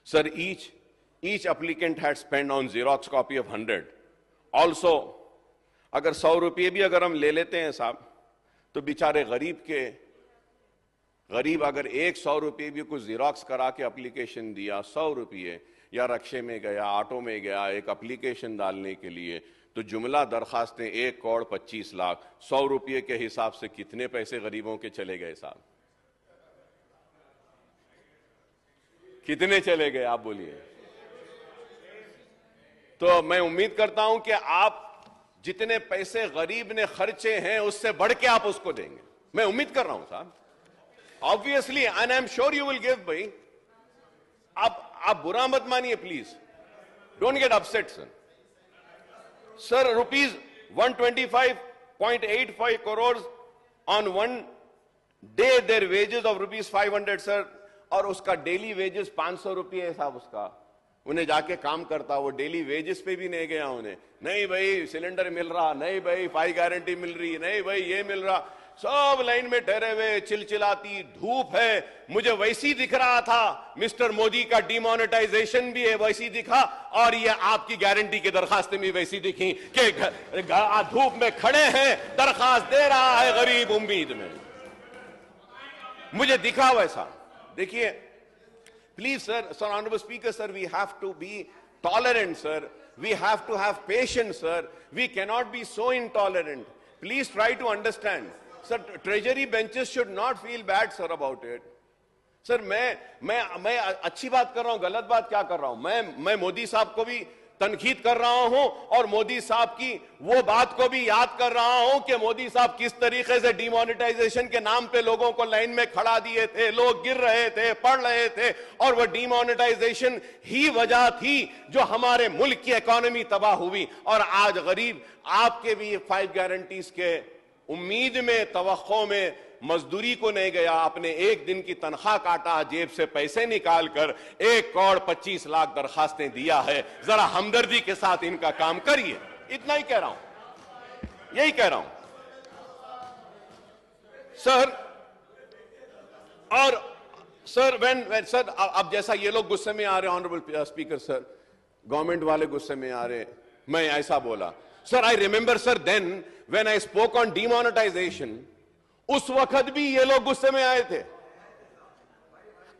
Sir, each applicant had spent on Xerox copy of 100. Also, अगर 100 रुपये भी अगर हम ले लेते हैं साहब, तो बेचारे गरीब अगर 100 रुपये भी कुछ जीरोक्स करा के एप्लीकेशन दिया, 100 रुपये, या रक्शे में गया, ऑटो में गया एक एप्लीकेशन डालने के लिए, तो जुमला दरखास्तें 1,25,00,000, 100 रुपये के हिसाब से कितने पैसे गरीबों के चले गए साहब? कितने चले गए आप बोलिए? तो मैं उम्मीद करता हूं कि आप जितने पैसे गरीब ने खर्चे हैं उससे बढ़ के आप उसको देंगे, मैं उम्मीद कर रहा हूं साहब, obviously, and I am sure you will give. भाई आप बुरा मत मानिए please, don't get upset sir. Sir, rupees 125.85 crore on one day their wages of rupees 500 sir, और उसका डेली वेजेस 500 रुपये है साहब। उसका उन्हें जाके काम करता, वो डेली वेजेस पे भी नहीं गया उन्हें, नहीं भाई सिलेंडर मिल रहा, नहीं भाई 5 गारंटी मिल रही, नहीं भाई ये मिल रहा, सब लाइन में ठहरे हुए, चिलचिलाती धूप है। मुझे वैसी दिख रहा था, मिस्टर मोदी का डिमोनेटाइजेशन भी है वैसी दिखा, और ये आपकी गारंटी की दरखास्तें भी वैसी दिखी कि धूप में खड़े हैं, दरखास्त दे रहा है गरीब उम्मीद में, मुझे दिखा वैसा। देखिए please sir, honourable speaker sir, we have to be tolerant sir, we have to have patience sir, we cannot be so intolerant, please try to understand sir. Treasury benches should not feel bad sir about it sir. मैं अच्छी बात कर रहा हूं, गलत बात क्या कर रहा हूं? मैं मोदी साहब को भी तनकीद कर रहा हूं, और मोदी साहब की वो बात को भी याद कर रहा हूं कि मोदी साहब किस तरीके से डिमोनेटाइजेशन के नाम पे लोगों को लाइन में खड़ा दिए थे, लोग गिर रहे थे, पढ़ रहे थे, और वो डिमोनेटाइजेशन ही वजह थी जो हमारे मुल्क की इकोनॉमी तबाह हुई। और आज गरीब आपके भी 5 गारंटीज के उम्मीद में, तवक्को में मजदूरी को नहीं गया, अपने एक दिन की तनख्वाह काटा, जेब से पैसे निकालकर 1,25,00,000 दरखास्तें दिया है। जरा हमदर्दी के साथ इनका काम करिए, इतना ही कह रहा हूं, यही कह रहा हूं सर। और सर, सर अब जैसा ये लोग गुस्से में आ रहे हैं, ऑनरेबल स्पीकर सर, गवर्नमेंट वाले गुस्से में आ रहे, मैं ऐसा बोला sir, I remember sir, then when I spoke on demonetisation, उस वक्त भी ये लोग गुस्से में आए थे।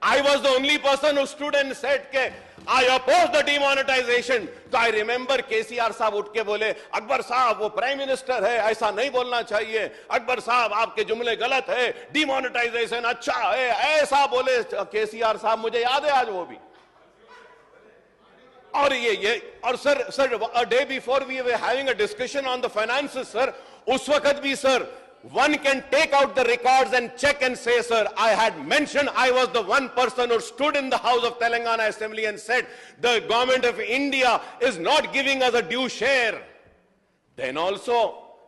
I was the only person who stood and said के आई अपोज द डिमोनेटाइजेशन। तो आई रिमेंबर केसीआर साहब उठ के बोले, अकबर साहब वो प्राइम मिनिस्टर है, ऐसा नहीं बोलना चाहिए, अकबर साहब आपके जुमले गलत है, डिमोनेटाइजेशन अच्छा है, ऐसा बोले केसीआर साहब, मुझे याद है आज वो भी। और और sir a day before we were having a discussion on the finances sir, उस वक्त भी sir, one can take out the records and check and say, sir, I had mentioned, I was the one person who stood in the house of Telangana Assembly and said, the government of India is not giving us a due share. Then also,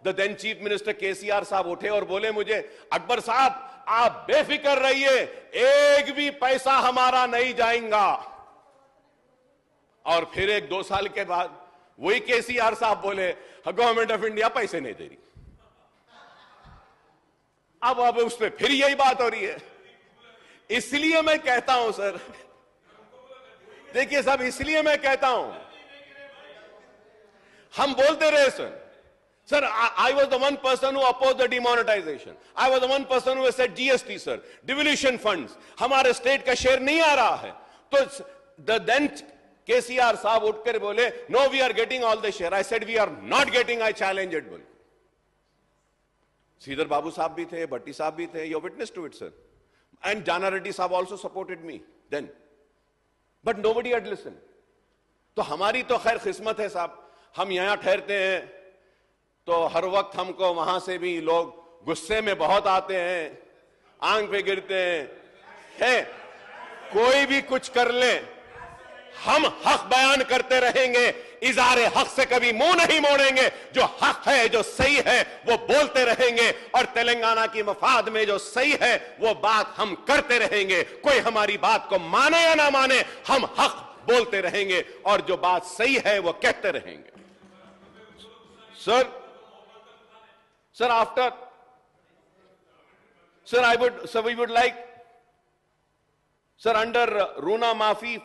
the then Chief Minister KCR साहब उठे और बोले मुझे, अकबर साहब आप बेफिक्र रहिए, एक भी पैसा हमारा नहीं जाएगा। और फिर 1-2 साल के बाद वही केसीआर साहब बोले, गवर्नमेंट ऑफ इंडिया पैसे नहीं दे रही। अब उस पर फिर यही बात हो रही है। इसलिए मैं कहता हूं सर, देखिए साहब, इसलिए मैं कहता हूं, हम बोलते रहे sir, I was the one person who oppose the demonetisation, I was the one person who said GST sir, devolution funds, हमारे स्टेट का शेयर नहीं आ रहा है। तो द देन केसीआर साहब उठकर बोले, no we are getting all the share. I said we are not getting, I challenge it. बोल, श्रीधर बाबू साहब भी थे, भट्टी साहब भी थे, you witness to it sir, and Jana Reddy साहब also supported me then, but nobody had listen. तो हमारी तो खैर किस्मत है साहब, हम यहां ठहरते हैं तो हर वक्त हमको वहां से भी लोग गुस्से में बहुत आते हैं, आंख पे गिरते हैं, कोई भी कुछ कर ले, हम हक बयान करते रहेंगे, इज़ारे हक से कभी मुंह नहीं मोड़ेंगे, जो हक है, जो सही है, वो बोलते रहेंगे, और तेलंगाना की मफाद में जो सही है वो बात हम करते रहेंगे। कोई हमारी बात को माने या ना माने, हम हक बोलते रहेंगे, और जो बात सही है वो कहते रहेंगे। Sir after sir we would like sir under रूना माफी